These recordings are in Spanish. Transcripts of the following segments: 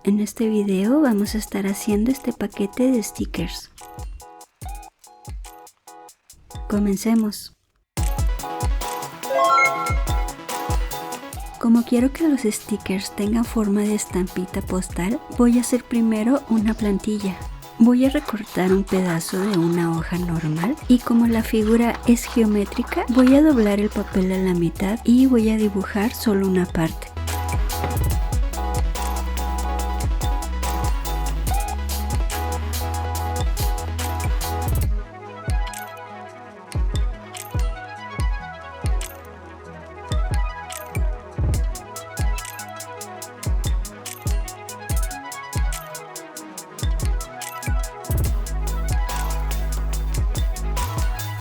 En este video vamos a estar haciendo este paquete de stickers. Comencemos. Como quiero que los stickers tengan forma de estampita postal, voy a hacer primero una plantilla. Voy a recortar un pedazo de una hoja normal y como la figura es geométrica, voy a doblar el papel a la mitad y voy a dibujar solo una parte.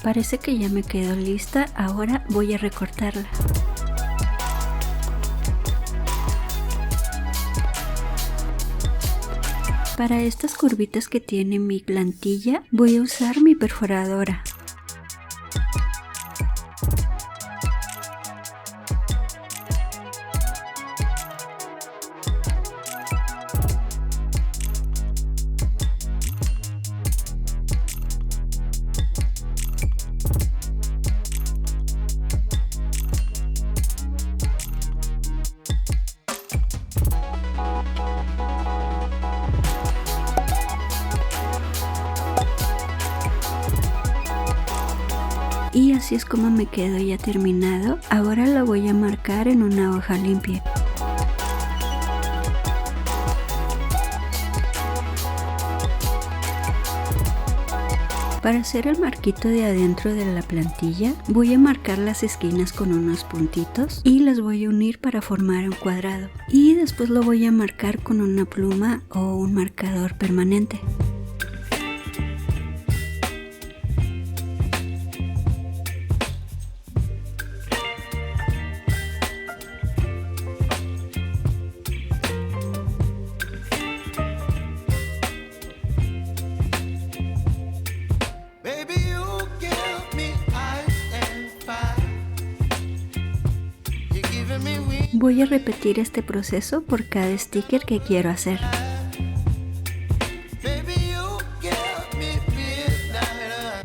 Parece que ya me quedó lista, ahora voy a recortarla. Para estas curvitas que tiene mi plantilla, voy a usar mi perforadora. Y así es como me quedó ya terminado. Ahora lo voy a marcar en una hoja limpia. Para hacer el marquito de adentro de la plantilla, voy a marcar las esquinas con unos puntitos y las voy a unir para formar un cuadrado. Y después lo voy a marcar con una pluma o un marcador permanente. Voy a repetir este proceso por cada sticker que quiero hacer.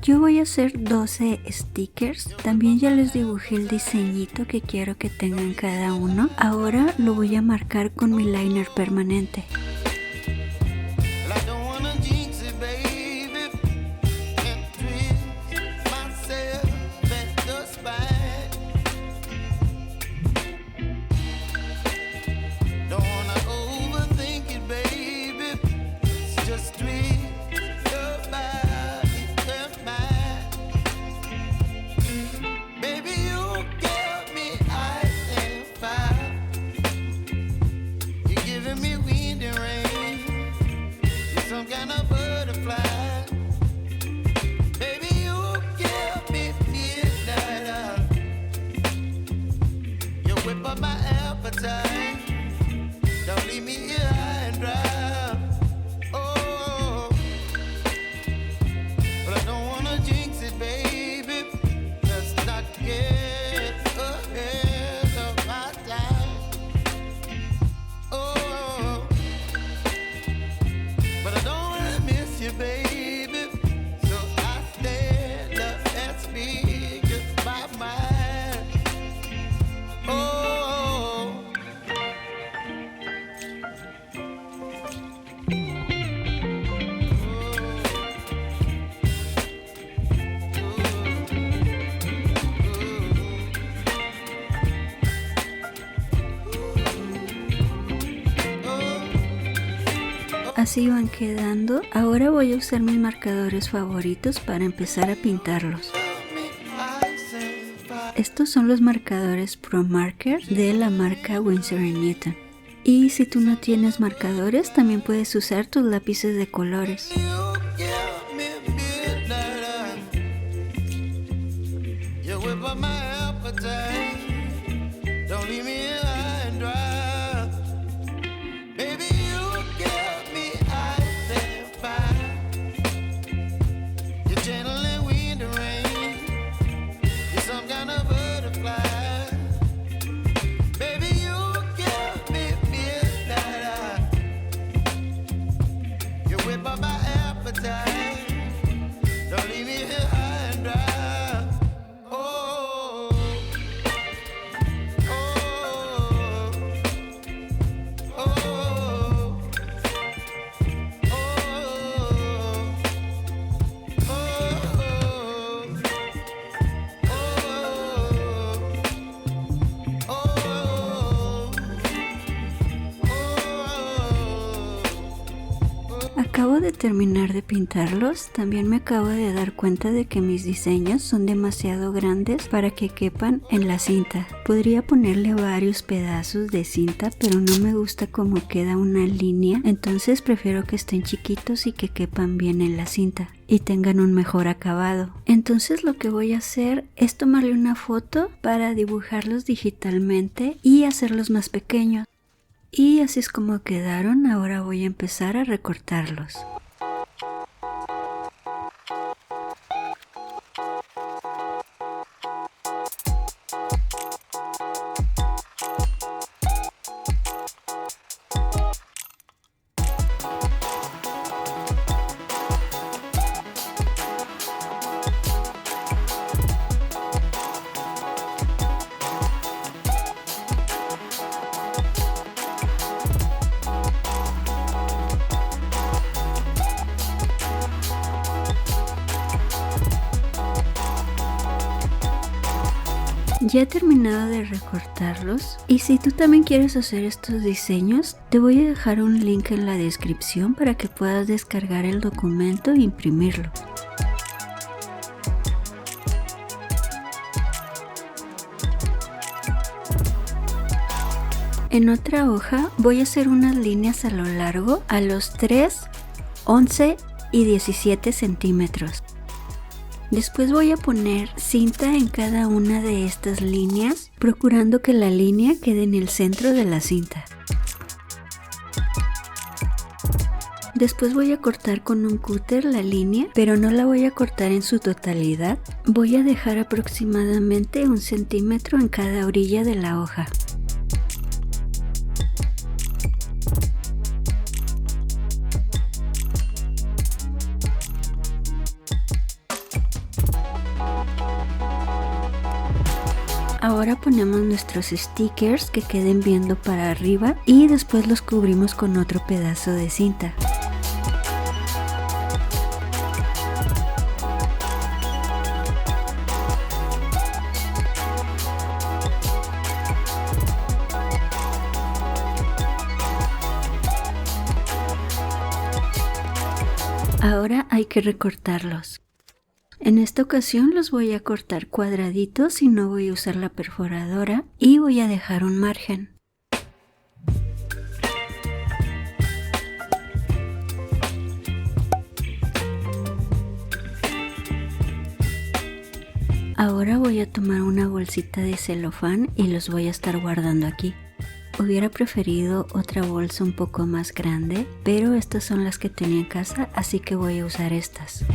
Yo voy a hacer 12 stickers, también ya les dibujé el diseñito que quiero que tengan cada uno. Ahora lo voy a marcar con mi liner permanente. Así van quedando. Ahora voy a usar mis marcadores favoritos para empezar a pintarlos. Estos son los marcadores Pro Marker de la marca Winsor & Newton. Y si tú no tienes marcadores, también puedes usar tus lápices de colores. Acabo de terminar de pintarlos, también me acabo de dar cuenta de que mis diseños son demasiado grandes para que quepan en la cinta. Podría ponerle varios pedazos de cinta, pero no me gusta cómo queda una línea, entonces prefiero que estén chiquitos y que quepan bien en la cinta y tengan un mejor acabado. Entonces lo que voy a hacer es tomarle una foto para dibujarlos digitalmente y hacerlos más pequeños. Y así es como quedaron. Ahora voy a empezar a recortarlos. Ya he terminado de recortarlos y si tú también quieres hacer estos diseños, te voy a dejar un link en la descripción para que puedas descargar el documento e imprimirlo. En otra hoja voy a hacer unas líneas a lo largo a los 3, 11 y 17 centímetros. Después voy a poner cinta en cada una de estas líneas, procurando que la línea quede en el centro de la cinta. Después voy a cortar con un cúter la línea, pero no la voy a cortar en su totalidad. Voy a dejar aproximadamente 1 centímetro en cada orilla de la hoja. Ahora ponemos nuestros stickers que queden viendo para arriba y después los cubrimos con otro pedazo de cinta. Ahora hay que recortarlos. En esta ocasión los voy a cortar cuadraditos y no voy a usar la perforadora y voy a dejar un margen. Ahora voy a tomar una bolsita de celofán y los voy a estar guardando aquí. Hubiera preferido otra bolsa un poco más grande, pero estas son las que tenía en casa, así que voy a usar estas.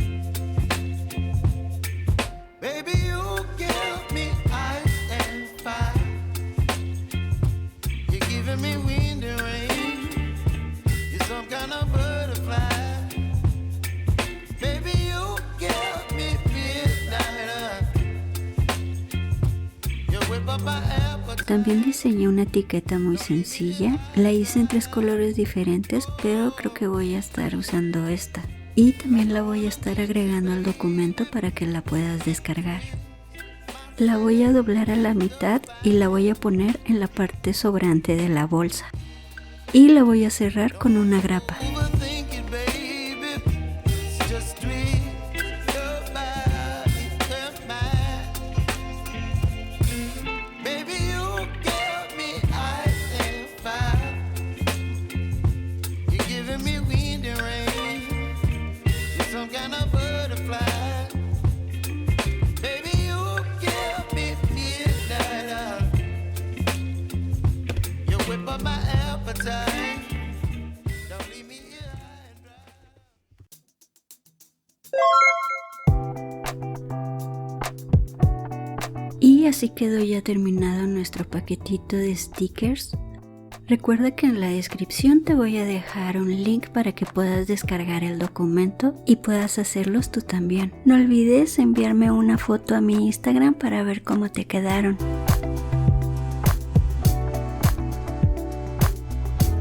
También diseñé una etiqueta muy sencilla, la hice en 3 colores diferentes, pero creo que voy a estar usando esta. Y también la voy a estar agregando al documento para que la puedas descargar. La voy a doblar a la mitad y la voy a poner en la parte sobrante de la bolsa. Y la voy a cerrar con una grapa. Y así quedó ya terminado nuestro paquetito de stickers. Recuerda que en la descripción te voy a dejar un link para que puedas descargar el documento y puedas hacerlos tú también. No olvides enviarme una foto a mi Instagram para ver cómo te quedaron.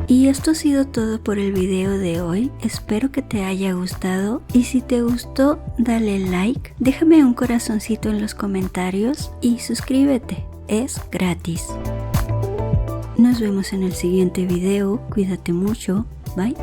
Y esto ha sido todo por el video de hoy, espero que te haya gustado y si te gustó dale like, déjame un corazoncito en los comentarios y suscríbete, es gratis. Nos vemos en el siguiente video, cuídate mucho, bye.